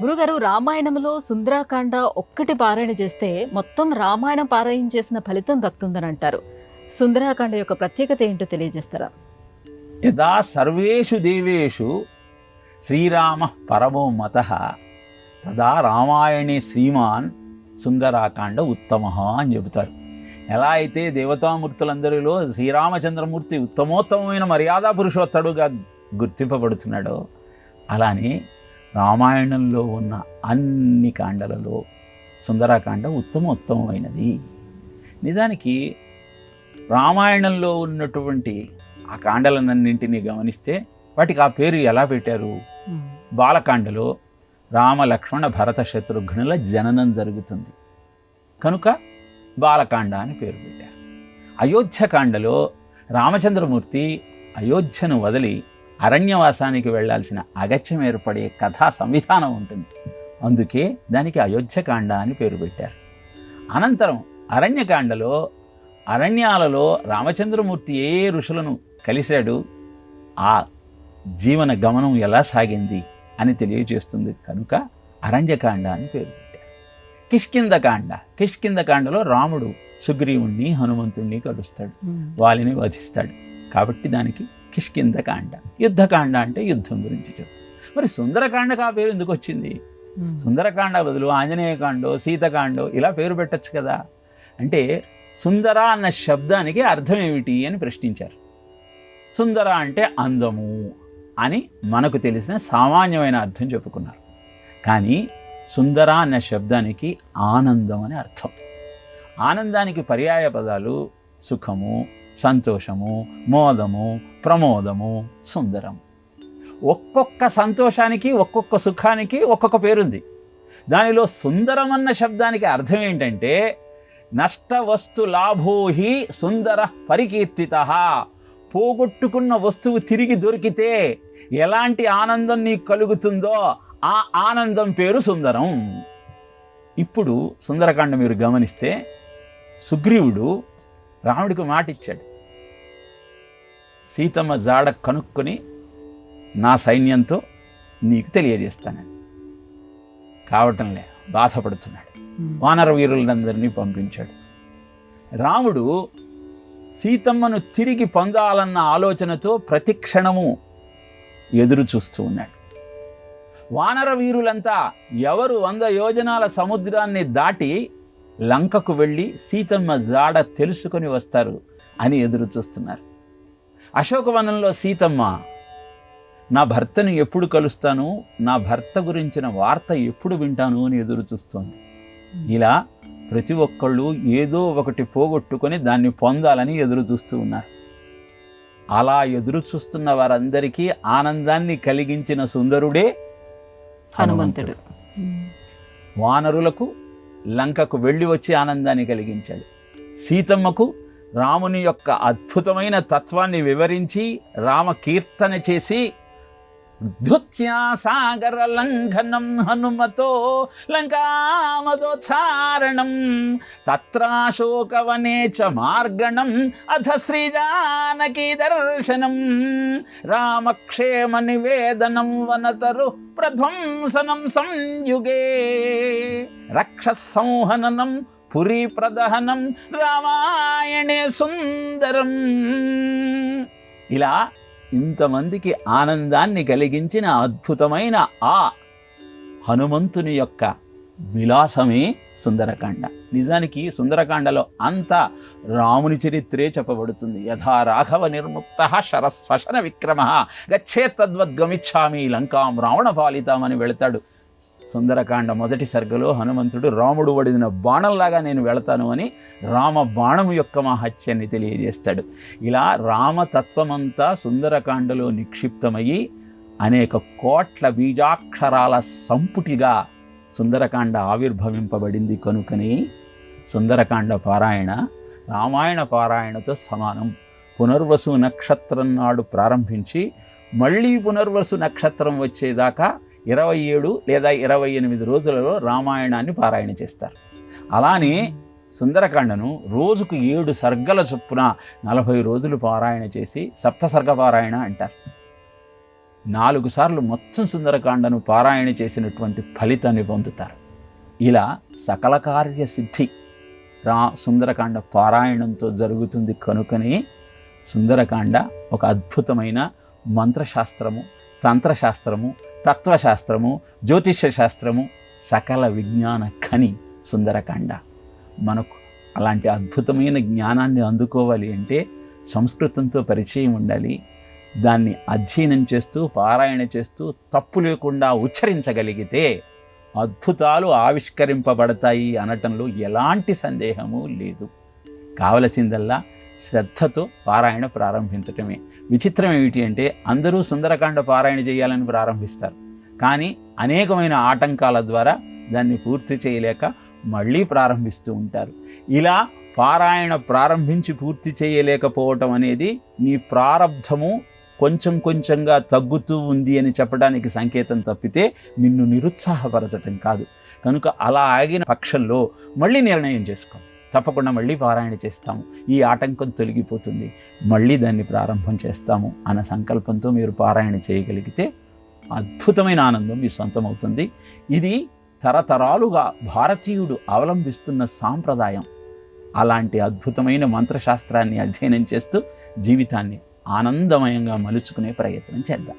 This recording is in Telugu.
గురుగారు, రామాయణంలో సుందరాకాండ ఒక్కటి పారాయణ చేస్తే మొత్తం రామాయణం పారాయణ చేసిన ఫలితం దక్కుతుందని అంటారు. సుందరాకాండ యొక్క ప్రత్యేకత ఏంటో తెలియజేస్తారా? యదా సర్వేషు దేవేషు శ్రీరామ పరమో మతః తదా రామాయణే శ్రీమాన్ సుందరాకాండ ఉత్తమ అని చెబుతారు. ఎలా అయితే దేవతామూర్తులందరిలో శ్రీరామచంద్రమూర్తి ఉత్తమోత్తమైన మర్యాదా పురుషోత్తడుగా గుర్తింపబడుతున్నాడో, అలానే రామాయణంలో ఉన్న అన్ని కాండలలో సుందరాకాండ ఉత్తమోత్తమైనది. నిజానికి రామాయణంలో ఉన్నటువంటి ఆ కాండలన్నింటినీ గమనిస్తే వాటికి ఆ పేరు ఎలా పెట్టారు? బాలకాండలో రామ లక్ష్మణ భరత శత్రుఘ్నుల జననం జరుగుతుంది కనుక బాలకాండ అని పేరు పెట్టారు. అయోధ్యకాండలో రామచంద్రమూర్తి అయోధ్యను వదిలి అరణ్యవాసానికి వెళ్లాల్సిన అగత్యం ఏర్పడే కథా సంవిధానం ఉంటుంది. అందుకే దానికి అయోధ్యకాండ అని పేరు పెట్టారు. అనంతరం అరణ్యకాండలో అరణ్యాలలో రామచంద్రమూర్తి ఏ ఋషులను కలిశాడు, ఆ జీవన గమనం ఎలా సాగింది అని తెలియజేస్తుంది కనుక అరణ్యకాండ అని పేరు పెట్టారు. కిష్కింధకాండలో రాముడు సుగ్రీవుణ్ణి హనుమంతుణ్ణి కలుస్తాడు, వాళ్ళని వధిస్తాడు కాబట్టి దానికి కిష్కింధకాండ. యుద్ధకాండ అంటే యుద్ధం గురించి చెప్తాడు. మరి సుందరకాండకు ఆ పేరు ఎందుకు వచ్చింది? సుందరకాండ బదులు ఆంజనేయకాండో సీతకాండో ఇలా పేరు పెట్టచ్చు కదా. అంటే సుందర అన్న శబ్దానికి అర్థం ఏమిటి అని ప్రశ్నించారు. సుందర అంటే అందము అని మనకు తెలిసిన సామాన్యమైన అర్థం చెప్పుకున్నారు. కానీ సుందర అన్న శబ్దానికి ఆనందం అని అర్థం. ఆనందానికి పర్యాయ పదాలు సుఖము, సంతోషము, మోదము, ప్రమోదము, సుందరం. ఒక్కొక్క సంతోషానికి ఒక్కొక్క సుఖానికి ఒక్కొక్క పేరుంది. దానిలో సుందరం అన్న శబ్దానికి అర్థం ఏంటంటే నష్ట వస్తు లాభోహి సుందర పరికీర్తిత. పోగొట్టుకున్న వస్తువు తిరిగి దొరికితే ఎలాంటి ఆనందం నీకు కలుగుతుందో ఆ ఆనందం పేరు సుందరం. ఇప్పుడు సుందరకాండ మీరు గమనిస్తే సుగ్రీవుడు రాముడికి మాట ఇచ్చాడు, సీతమ్మ జాడ కనుక్కొని నా సైన్యంతో నీకు తెలియజేస్తానని. కావటంలే బాధపడుతున్నాడు. వానర వీరులందరినీ పంపించాడు. రాముడు సీతమ్మను తిరిగి పొందాలన్న ఆలోచనతో ప్రతి క్షణము ఎదురు చూస్తూ ఉన్నాడు. వానర వీరులంతా ఎవరు 100 యోజనాల సముద్రాన్ని దాటి లంకకు వెళ్ళి సీతమ్మ జాడ తెలుసుకొని వస్తారు అని ఎదురు చూస్తున్నారు. అశోకవనంలో సీతమ్మ నా భర్తను ఎప్పుడు కలుస్తాను, నా భర్త గురించిన వార్త ఎప్పుడు వింటాను అని ఎదురు చూస్తోంది. ఇలా ప్రతి ఒక్కళ్ళు ఏదో ఒకటి పోగొట్టుకొని దాన్ని పొందాలని ఎదురు చూస్తూ ఉన్నారు. అలా ఎదురు చూస్తున్న వారందరికీ ఆనందాన్ని కలిగించిన సుందరుడే హనుమంతుడు. వానరులకు లంకకు వెళ్ళి వచ్చి ఆనందాన్ని కలిగించాడు. సీతమ్మకు రాముని యొక్క అద్భుతమైన తత్వాన్ని వివరించి రామ కీర్తన చేసి ధృత్యా సాగర లంఘనం హనుమతో లంకామదోచ్చారణం తత్రాశోకవనే చ మార్గణం అథ శ్రీజానకీ దర్శనం రామక్షేమ నివేదనం వనతరు ప్రధ్వంసనం సంయుగే రక్షసంహననం పురీ ప్రదహనం రామాయణే సుందరం. ఇలా ఇంతమందికి ఆనందాన్ని కలిగించిన అద్భుతమైన ఆ హనుమంతుని యొక్క విలాసమే సుందరకాండ. నిజానికి సుందరకాండలో అంతా రాముని చరిత్రే చెప్పబడుతుంది. యథా రాఘవ నిర్ముక్త శరస్వశన విక్రమ గచ్చేత్తద్వద్గమిచ్చామి లంకాం రావణ పాలితాం అని వెళతాడు. సుందరకాండ మొదటి సర్గలో హనుమంతుడు రాముడు వడిన బాణంలాగా నేను వెళతాను అని రామ బాణము యొక్క మహత్యాన్ని తెలియజేస్తాడు. ఇలా రామతత్వమంతా సుందరకాండలో నిక్షిప్తమయ్యి అనేక కోట్ల బీజాక్షరాల సంపుటిగా సుందరకాండ ఆవిర్భవింపబడింది. కనుకని సుందరకాండ పారాయణ రామాయణ పారాయణతో సమానం. పునర్వసు నక్షత్రం నాడు ప్రారంభించి మళ్ళీ పునర్వసు నక్షత్రం వచ్చేదాకా 27 లేదా 28 రోజులలో రామాయణాన్ని పారాయణ చేస్తారు. అలానే సుందరకాండను రోజుకు 7 సర్గల చొప్పున 40 రోజులు పారాయణ చేసి సప్తసర్గ పారాయణ అంటారు. 4 సార్లు మొత్తం సుందరకాండను పారాయణ చేసినటువంటి ఫలితాన్ని పొందుతారు. ఇలా సకల కార్య సిద్ధి సుందరకాండ పారాయణంతో జరుగుతుంది. కనుకనే సుందరకాండ ఒక అద్భుతమైన మంత్రశాస్త్రము, తంత్రశాస్త్రము, తత్వశాస్త్రము, జ్యోతిష్య శాస్త్రము, సకల విజ్ఞాన ఖని సుందరకాండ. మనకు అలాంటి అద్భుతమైన జ్ఞానాన్ని అందుకోవాలి అంటే సంస్కృతంతో పరిచయం ఉండాలి. దాన్ని అధ్యయనం చేస్తూ పారాయణ చేస్తూ తప్పు లేకుండా ఉచ్చరించగలిగితే అద్భుతాలు ఆవిష్కరింపబడతాయి అనటంలో ఎలాంటి సందేహము లేదు. కావలసిందల్లా శ్రద్ధతో పారాయణ ప్రారంభించటమే. విచిత్రం ఏమిటి అంటే అందరూ సుందరకాండ పారాయణ చేయాలని ప్రారంభిస్తారు, కానీ అనేకమైన ఆటంకాల ద్వారా దాన్ని పూర్తి చేయలేక మళ్ళీ ప్రారంభిస్తూ ఉంటారు. ఇలా పారాయణ ప్రారంభించి పూర్తి చేయలేకపోవటం అనేది నీ ప్రారబ్ధము కొంచెం కొంచెంగా తగ్గుతూ ఉంది అని చెప్పడానికి సంకేతం తప్పితే నిన్ను నిరుత్సాహపరచటం కాదు. కనుక అలా ఆగిన పక్షంలో మళ్ళీ నిర్ణయం చేసుకో, తప్పకుండా మళ్ళీ పారాయణ చేస్తాము, ఈ ఆటంకం తొలగిపోతుంది, మళ్ళీ దాన్ని ప్రారంభం చేస్తాము అన్న సంకల్పంతో మీరు పారాయణ చేయగలిగితే అద్భుతమైన ఆనందం మీ సొంతమవుతుంది. ఇది తరతరాలుగా భారతీయుడు అవలంబిస్తున్న సాంప్రదాయం. అలాంటి అద్భుతమైన మంత్రశాస్త్రాన్ని అధ్యయనం చేస్తూ జీవితాన్ని ఆనందమయంగా మలుచుకునే ప్రయత్నం చేద్దాం.